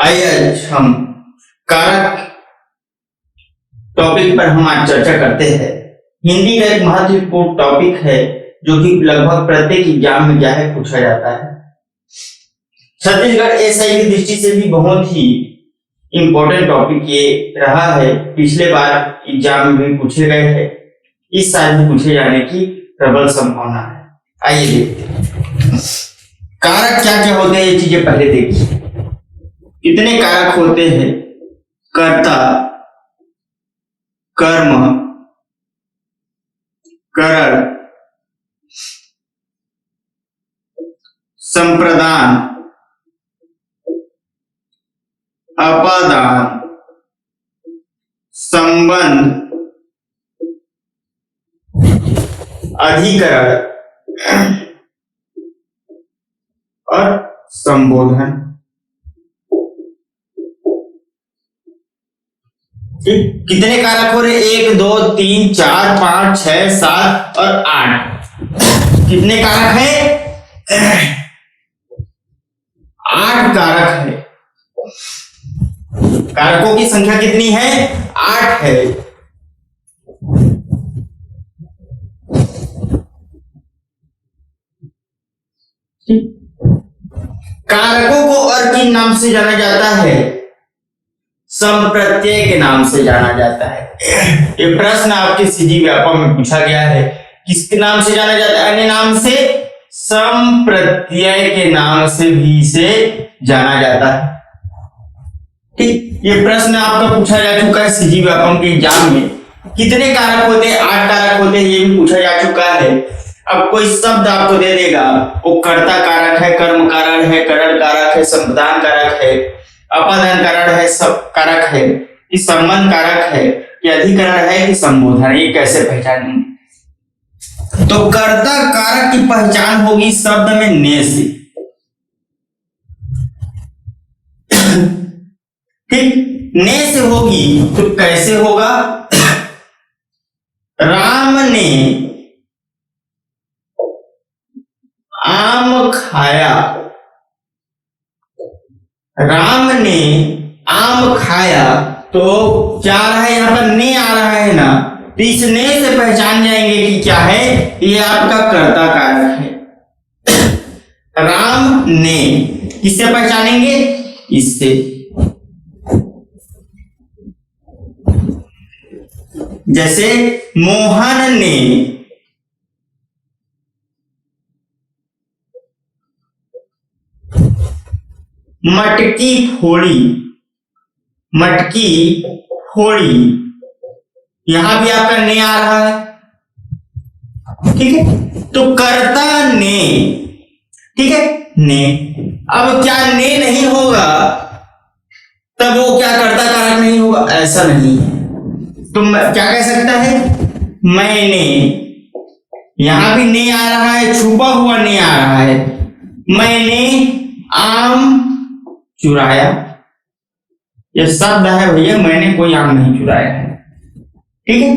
आइए आज हम कारक टॉपिक पर हम आज चर्चा करते हैं। हिंदी का एक महत्वपूर्ण टॉपिक है जो कि लगभग प्रत्येक एग्जाम में क्या है पूछा जाता है। छत्तीसगढ़ एसआई की दृष्टि से भी बहुत ही इंपॉर्टेंट टॉपिक ये रहा है। पिछले बार एग्जाम में भी पूछे गए थे, इस साल भी पूछे जाने की प्रबल संभावना है। आइए देखते हैं कारक क्या क्या होते हैं। ये चीजें पहले देखिए, कितने कारक होते हैं। कर्ता, कर्म, करण, संप्रदान, अपादान, संबंध, अधिकरण और संबोधन। कितने कारक हो रहे? 1 2 3 4 5 6 7 और 8। कितने कारक है? 8 कारक है। कारकों की संख्या कितनी है? 8 है। कारकों को और किन नाम से जाना जाता है? संप्रत्यय के नाम से जाना जाता है। ये प्रश्न आपके सीधी व्यापक में पूछा गया है। किसके नाम से जाना जाता है? अन्य नाम से संप्रत्यय के नाम से भी से जाना जाता है। ठीक, ये प्रश्न आपका पूछा जा चुका है सीधी व्यापक के एग्जाम में। कितने कारक होते हैं? 8 कारक होते हैं, ये भी पूछा जा चुका है। अब कोई शब्द आपको दे देगा, वो कर्ता कारक है, कर्म कारक है, करण कारक है, संप्रदान कारक है, अपादान कारक है, सब कारक है, कि संबंध कारक है, कि अधिकरण है, कि संबोधन। ये कैसे पहचानेंगे? तो कर्ता कारक की पहचान होगी शब्द में ने से। ठीक, ने से होगी तो कैसे होगा? राम ने आम खाया। राम ने आम खाया तो क्या आ रहा है? यहां पर ने आ रहा है ना, तो इस ने से पहचान जाएंगे कि क्या है, ये आपका कर्ता कारक है। राम ने किससे पहचानेंगे? इससे। जैसे मोहन ने मटकी फोड़ी। मटकी फोड़ी, यहां भी आपका ने आ रहा है। ठीक है, तो कर्ता ने। ठीक है, ने। अब क्या ने नहीं होगा तब वो क्या कर्ता कारक नहीं होगा? ऐसा नहीं है। तो क्या कह सकता है? मैंने, यहां भी ने आ रहा है, छुपा हुआ ने आ रहा है। मैंने आम चुराया। यह शब्द है भैया, मैंने कोई आम नहीं चुराया है। ठीक है,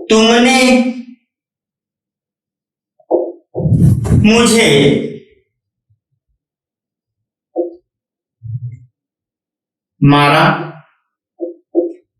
तुमने मुझे मारा।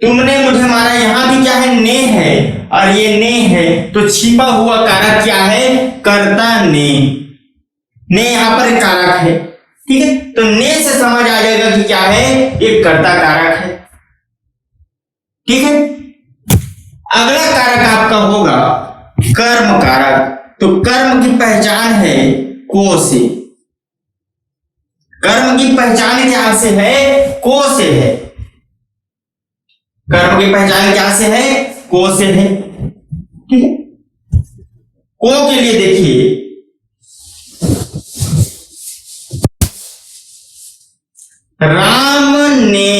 तुमने मुझे मारा, यहां भी क्या है? ने है, और ये ने है तो छिपा हुआ कारक क्या है? कर्ता ने। ने यहां पर कारक है। ठीक है, तो ने से समझ आ जाएगा कि क्या है, ये कर्ता कारक है। ठीक है, अगला कारक आपका होगा कर्म कारक। तो कर्म की पहचान है को से। कर्म की पहचान क्या से है? को से है। कर्म की पहचान क्या से है? को से है। ठीक है, को के लिए देखिए, राम ने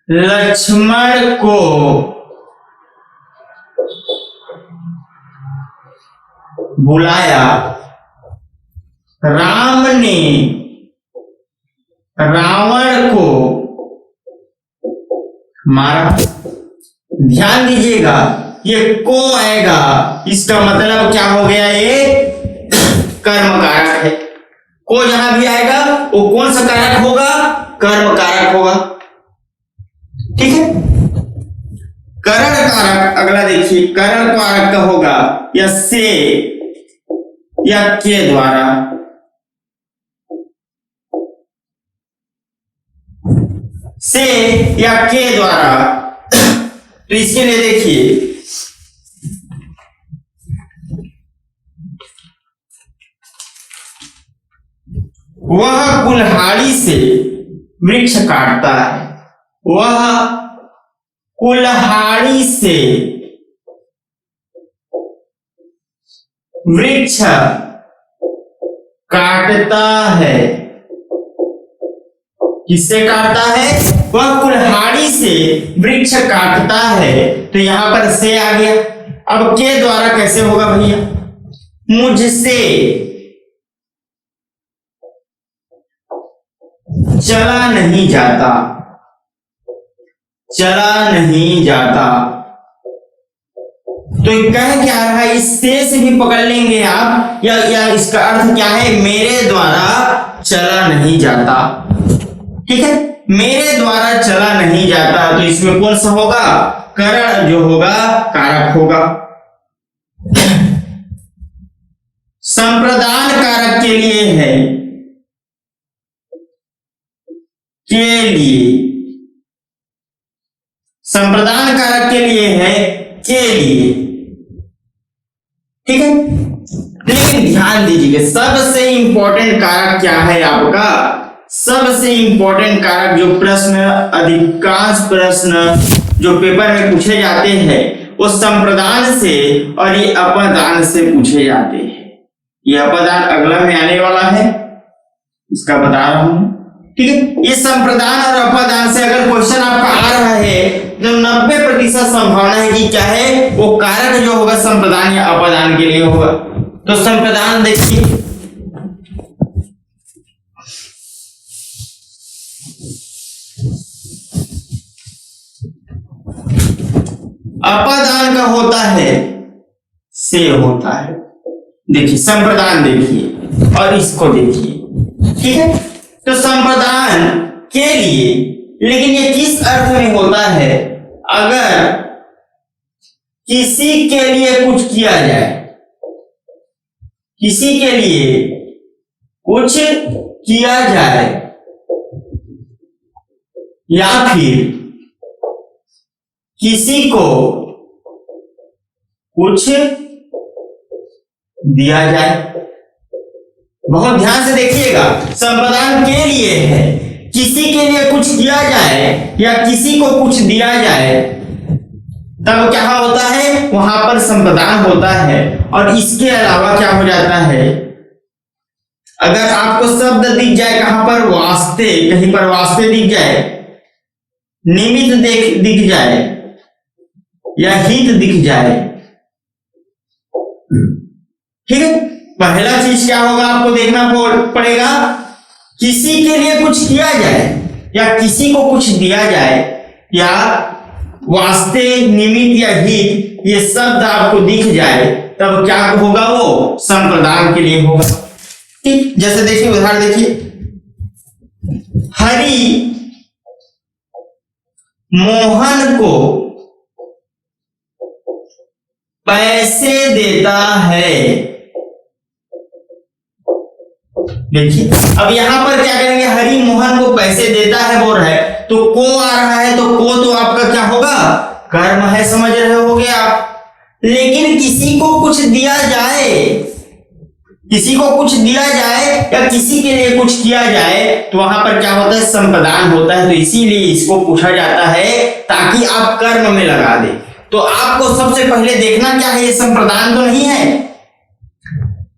लक्ष्मण को बुलाया। राम ने रावण को मारा। ध्यान दीजिएगा, ये को आएगा, इसका मतलब क्या हो गया? ये कर्म कारक है। को जहां भी आएगा वो कौन सा कारक होगा? कर्म कारक होगा। ठीक है, करण कारक अगला देखिए, करण कारक का होगा या से या के द्वारा, से या के द्वारा। तो इसके लिए देखिए, वह कुल्हाड़ी से वृक्ष काटता है, वह कुल्हाड़ी से वृक्ष काटता है। किससे काटता है? वह कुल्हाड़ी से वृक्ष काटता है। तो यहां पर से आ गया। अब के द्वारा कैसे होगा भैया? मुझसे चला नहीं जाता, चला नहीं जाता। तो कह क्या रहा है? इस से भी पकड़ लेंगे आप, या इसका अर्थ क्या है? मेरे द्वारा चला नहीं जाता। ठीक है, मेरे द्वारा चला नहीं जाता। तो इसमें कौन सा होगा? करण जो होगा कारक होगा। संप्रदान कारक के लिए है, के लिए, संप्रदान कारक के लिए है, के लिए। ठीक है, लेकिन ध्यान दीजिए, सबसे इंपॉर्टेंट कारक क्या है आपका? सबसे इंपॉर्टेंट कारक जो प्रश्न, अधिकांश प्रश्न जो पेपर में पूछे जाते हैं वो संप्रदान से और ये अपदान से पूछे जाते हैं। ये अपदान अगला में आने वाला है, इसका बता रहा हूं। ठीक है, ये संप्रदान और अपदान से अगर क्वेश्चन आपका आ रहा है तो 90% संभावना है कि क्या है? वो कारक जो होगा संप्रदान या अपदान के लिए होगा। तो संप्रदान देखिए, अपदान का होता है से होता है। देखिए संप्रदान देखिए और इसको देखिए। ठीक है, तो संप्रदान के लिए, लेकिन ये किस अर्थ में होता है? अगर किसी के लिए कुछ किया जाए, किसी के लिए कुछ किया जाए, या फिर किसी को कुछ दिया जाए। बहुत ध्यान से देखिएगा, संप्रदान के लिए है, किसी के लिए कुछ किया जाए या किसी को कुछ दिया जाए, तब क्या होता है? वहां पर संप्रदान होता है। और इसके अलावा क्या हो जाता है? अगर आपको शब्द दिख जाए, कहां पर? वास्ते, कहीं पर वास्ते दिख जाए, निमित्त दिख जाए या हित दिख जाए। ठीक है, पहला चीज क्या होगा आपको देखना पड़ेगा? किसी के लिए कुछ किया जाए या किसी को कुछ दिया जाए, या वास्ते, निमित्त या हित, ये शब्द आपको दिख जाए, तब क्या होगा? वो संप्रदान के लिए होगा। ठीक, जैसे देखिए उदाहरण देखिए, हरि मोहन को पैसे देता है। देखिए अब यहां पर क्या करेंगे? हरि मोहन को पैसे देता है बोल रहा है, तो को आ रहा है, तो को तो आपका क्या होगा? कर्म है, समझ रहे होगे आप। लेकिन किसी को कुछ दिया जाए, किसी को कुछ दिया जाए या किसी के लिए कुछ किया जाए, तो वहां पर क्या होता है? संप्रदान होता है। तो इसीलिए इसको पूछा जाता है ताकि आप कर्म में लगा दे। तो आपको सबसे पहले देखना क्या है? ये संप्रदान तो नहीं है।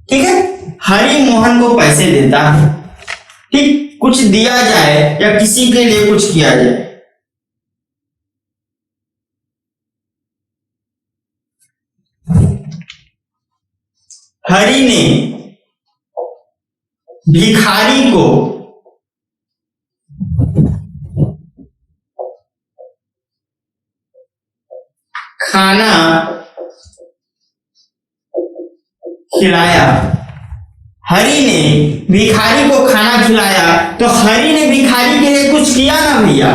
ठीक है, हरि मोहन को पैसे देता है। ठीक, कुछ दिया जाए या किसी के लिए कुछ किया जाए। हरि ने भिखारी को खाना खिलाया। हरि ने भिखारी को खाना खिलाया, तो हरि ने भिखारी के लिए कुछ किया ना भैया,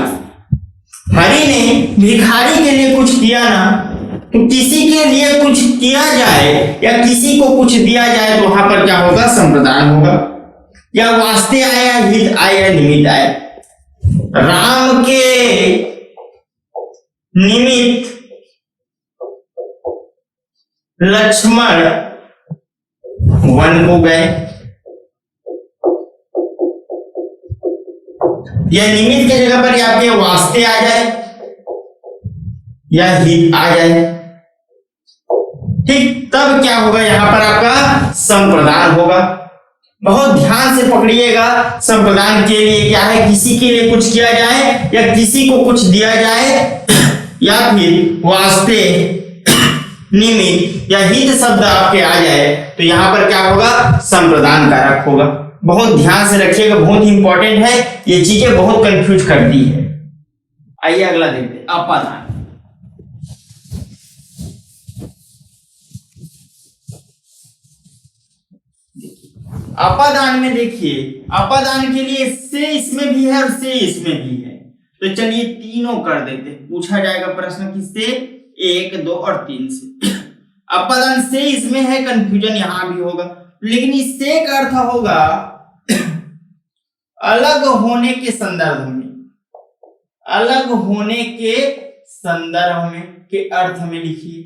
हरि ने भिखारी के लिए कुछ किया ना। तो किसी के लिए कुछ किया जाए या किसी को कुछ दिया जाए तो वहां पर क्या होगा, संप्रदान होगा। या वास्ते आया, हित आया, निमित्त आया। राम के निमित्त लक्ष्मण वन को गए, या निमित्त की जगह पर आपके वास्ते आ जाए या हित आ जाए, ठीक, तब क्या होगा, यहां पर आपका संप्रदान होगा। बहुत ध्यान से पकड़िएगा, संप्रदान के लिए क्या है, किसी के लिए कुछ किया जाए या किसी को कुछ दिया जाए, या फिर वास्ते, निमित्त या हित शब्द आपके आ जाए तो यहां पर क्या होगा, संप्रदान कारक होगा। बहुत ध्यान से रखिएगा, बहुत इंपॉर्टेंट है, ये चीजें बहुत कंफ्यूज करती है। आइए अगला देखते हैं, अपादान। अपादान में देखिए, अपादान के लिए से इसमें भी है और से इसमें भी है, तो चलिए तीनों कर देते हैं। पूछा जाएगा प्रश्न किससे, 1, 2 और 3 से। अपादान से इसमें है, कंफ्यूजन यहां भी होगा, लेकिन इससे का अर्थ होगा अलग होने के संदर्भ में, अलग होने के संदर्भ में के अर्थ में लिखिए।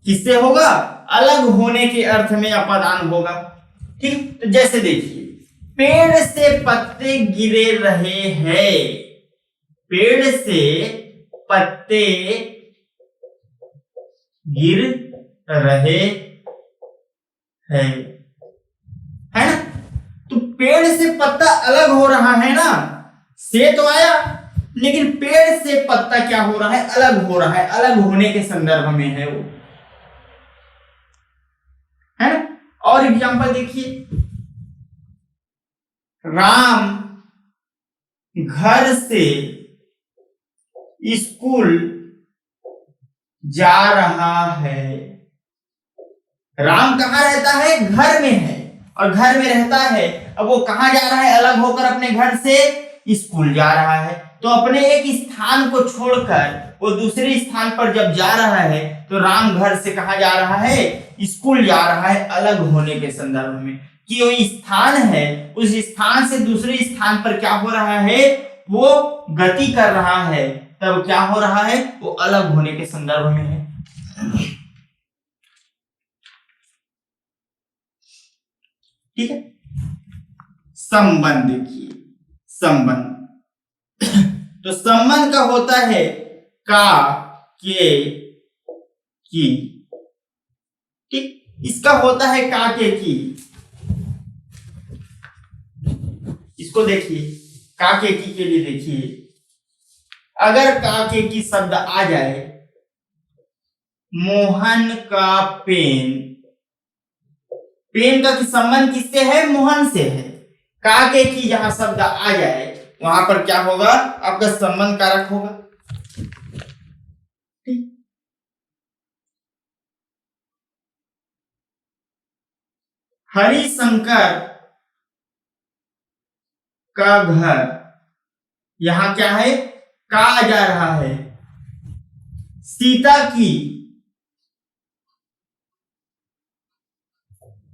किससे होगा, अलग होने के अर्थ में अपादान होगा। ठीक, तो जैसे देखिए, पेड़ से पत्ते गिरे रहे हैं, पेड़ से पत्ते गिर रहे हैं, है ना। तो पेड़ से पत्ता अलग हो रहा है ना, से तो आया, लेकिन पेड़ से पत्ता क्या हो रहा है, अलग हो रहा है, अलग होने के संदर्भ में है वो, है ना। और एग्जांपल देखिए, राम घर से स्कूल जा रहा है। राम कहाँ रहता है, घर में है, और घर में रहता है, अब वो कहां जा रहा है, अलग होकर अपने घर से स्कूल जा रहा है। तो अपने एक स्थान को छोड़कर वो दूसरे स्थान पर जब जा रहा है तो राम घर से कहां जा रहा है, स्कूल जा रहा है, अलग होने के संदर्भ में, कि वो स्थान है, उस स्थान से दूसरे स्थान पर क्या हो रहा है, वो गति कर रहा है, तब क्या हो रहा है, वो अलग होने के संदर्भ में है। ठीक है। संबंध देखिए, संबंध तो संबंध का होता है का, के, की। ठीक, इसका होता है का, के, की। इसको देखिए, का, के, की के लिए देखिए, अगर का, के, की शब्द आ जाए, मोहन का पेन, पेन का संबंध किससे है, मोहन से है। का, के, की जहां शब्द आ जाए वहां पर क्या होगा, आपका संबंध कारक होगा। हरिशंकर का घर, यहां क्या है, का आ जा रहा है। सीता की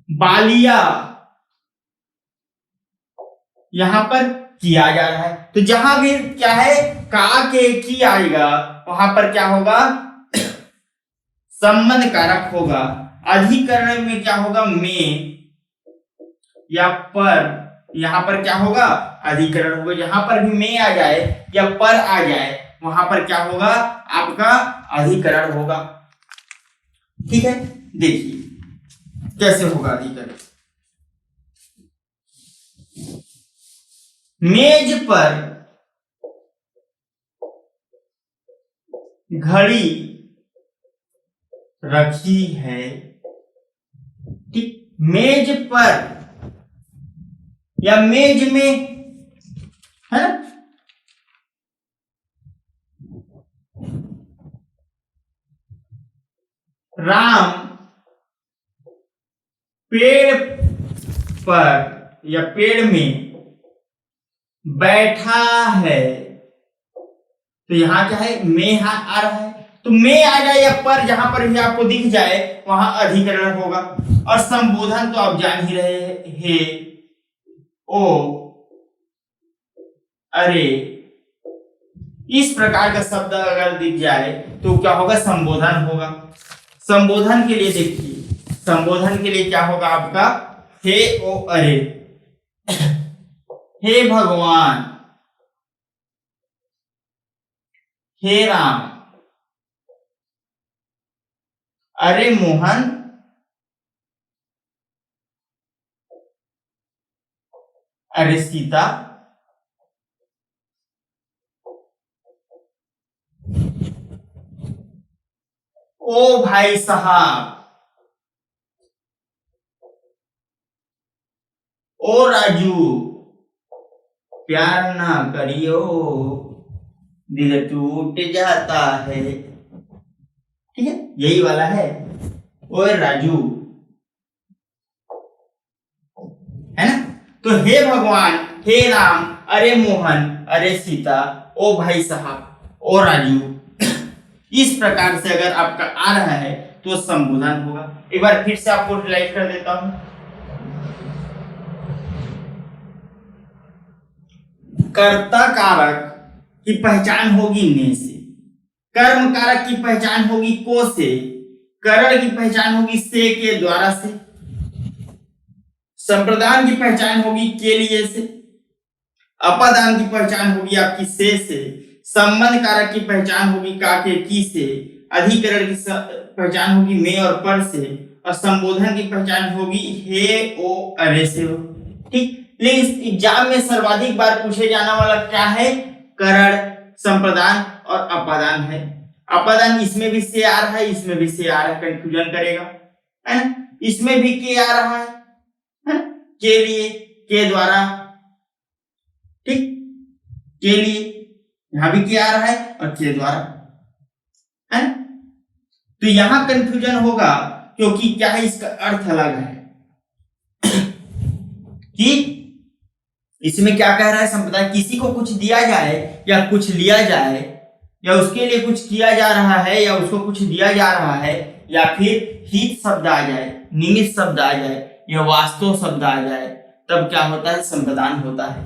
बालिया, यहां पर किया जा रहा है, तो जहां भी क्या है, का, के, की आएगा वहां पर क्या होगा, संबंध कारक होगा। अधिकरण में क्या होगा, में या पर, यहां पर क्या होगा, अधिकरण होगा। जहां पर भी में आ जाए या पर आ जाए वहां पर क्या होगा, आपका अधिकरण होगा। ठीक है, देखिए कैसे होगा अधिकरण। मेज पर घड़ी रखी है। ठीक, मेज पर या मेज में, है ना। राम पेड़ पर या पेड़ में बैठा है, तो यहां क्या है, में आ रहा है, तो में आ जाए या पर, जहां पर भी आपको दिख जाए वहां अधिकरण होगा। और संबोधन तो आप जान ही रहे हैं, हे, ओ, अरे, इस प्रकार का शब्द अगर दिख जाए तो क्या होगा, संबोधन होगा। संबोधन के लिए देखिए, संबोधन के लिए क्या होगा आपका, हे, ओ, अरे, हे भगवान, हे राम, अरे मोहन, अरे सीता, ओ भाई साहब, ओ राजू, प्यार ना करियो, दिल टूट जाता है। ठीक है, यही वाला है, ओ राजू, है ना। तो हे भगवान, हे राम, अरे मोहन, अरे सीता, ओ भाई साहब, ओ राजू, इस प्रकार से अगर आपका आ रहा है तो संबोधन होगा। एक बार फिर से आपको रिलाइज कर देता हूं। कर्ता कारक की पहचान होगी ने से, कर्म कारक की पहचान होगी को से, करण की पहचान होगी से के द्वारा से, संप्रदान की पहचान होगी के लिए से, अपादान की पहचान होगी आपकी से, संबंध कारक की पहचान होगी का के की से, अधिकरण की पहचान होगी में और पर से, और संबोधन की पहचान होगी हे, ओ, अरे से। ठीक, लेकिन एग्जाम में सर्वाधिक बार पूछे जाने वाला क्या है, करण, संप्रदान और अपादान है। अपादान इसमें भी से आ रहा है, इसमें भी से आ रहा है, कंफ्यूजन करेगा, है ना। इसमें भी के आ रहा है ना, के लिए, के द्वारा, ठीक, के लिए, यहां भी के आ रहा है और के द्वारा, है ना। तो यहां कंफ्यूजन होगा क्योंकि क्या है, इसका अर्थ अलग है कि इसमें क्या कह रहा है संप्रदाय, किसी को कुछ दिया जाए या कुछ लिया जाए या उसके लिए कुछ किया जा रहा है या उसको कुछ दिया जा रहा है, या फिर हित शब्द आ जाए, निमित्त शब्द आ जाए या वास्तव शब्द आ जाए, तब क्या होता है, संप्रदान होता है।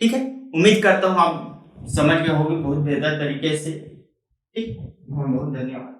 ठीक है, उम्मीद करता हूं आप समझ गए होंगे बहुत बेहतर तरीके से। ठीक, बहुत बहुत धन्यवाद।